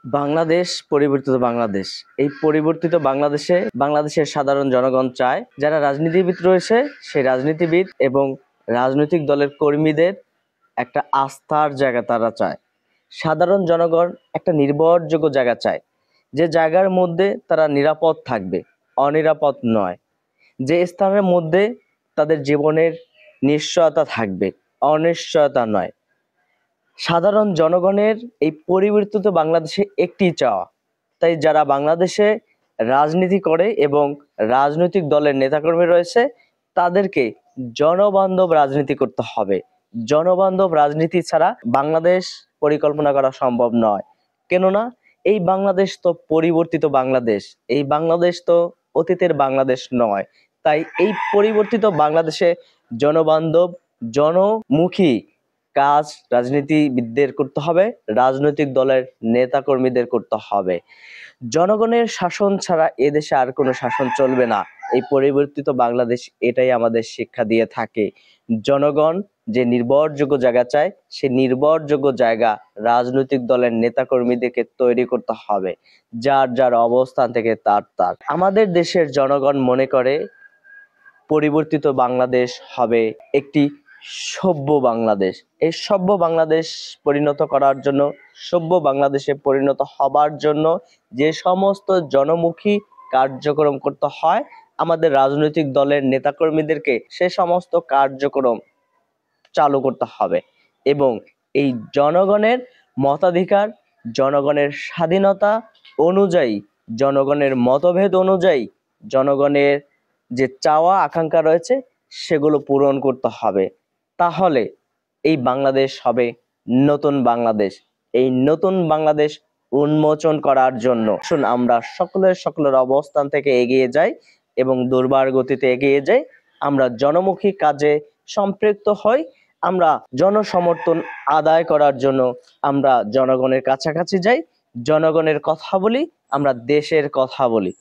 বাংলাদেশ পরিবর্তিত বাংলাদেশ। এই পরিবর্তিত বাংলাদেশের সাধারণ জনগণ চায় যারা রাজনীতিবিদ রয়েছে সেই রাজনীতিবিদ এবং রাজনৈতিক দলের কর্মীদের একটা আস্থার জায়গা তারা চায়। সাধারণ জনগণ একটা নির্ভরযোগ্য জায়গা চায়, যে জায়গার মধ্যে তারা নিরাপদ থাকবে, অনিরাপদ নয়। যে স্থানের মধ্যে তাদের জীবনের নিশ্চয়তা থাকবে, অনিশ্চয়তা নয়। সাধারণ জনগণের এই পরিবর্তিত বাংলাদেশে একটি চাওয়া। তাই যারা বাংলাদেশে রাজনীতি করে এবং রাজনৈতিক দলের নেতাকর্মী রয়েছে তাদেরকে জনবান্ধব রাজনীতি করতে হবে। জনবান্ধব রাজনীতি ছাড়া বাংলাদেশ পরিকল্পনা করা সম্ভব নয়। কেননা এই বাংলাদেশ তো পরিবর্তিত বাংলাদেশ, এই বাংলাদেশ তো অতীতের বাংলাদেশ নয়। তাই এই পরিবর্তিত বাংলাদেশে জনবান্ধব, জনমুখী কাজ রাজনীতিবিদদের করতে হবে, রাজনৈতিক দলের নেতাকর্মীদের করতে হবে। জনগণের শাসন ছাড়া এদেশে আর কোনো শাসন চলবে না। এই পরিবর্তিত বাংলাদেশ এটাই আমাদের শিক্ষা দিয়ে থাকে। জনগণ যে নির্ভরযোগ্য জায়গা চায়, সে নির্ভরযোগ্য জায়গা রাজনৈতিক দলের নেতাকর্মীদেরকে তৈরি করতে হবে, যার যার অবস্থান থেকে তার। আমাদের দেশের জনগণ মনে করে পরিবর্তিত বাংলাদেশ হবে একটি সভ্য বাংলাদেশ। এই সভ্য বাংলাদেশ পরিণত করার জন্য, সভ্য বাংলাদেশে পরিণত হবার জন্য যে সমস্ত জনমুখী কার্যক্রম করতে হয়, আমাদের রাজনৈতিক দলের নেতাকর্মীদেরকে সে সমস্ত কার্যক্রম চালু করতে হবে। এবং এই জনগণের মতাধিকার, জনগণের স্বাধীনতা অনুযায়ী, জনগণের মতভেদ অনুযায়ী, জনগণের যে চাওয়া আকাঙ্ক্ষা রয়েছে সেগুলো পূরণ করতে হবে। তাহলে এই বাংলাদেশ হবে নতুন বাংলাদেশ। এই নতুন বাংলাদেশ উন্মোচন করার জন্য আমরা সকলের অবস্থান থেকে এগিয়ে যাই এবং দুর্বার গতিতে এগিয়ে যাই। আমরা জনমুখী কাজে সম্পৃক্ত হই। আমরা জনসমর্থন আদায় করার জন্য আমরা জনগণের কাছাকাছি যাই, জনগণের কথা বলি, আমরা দেশের কথা বলি।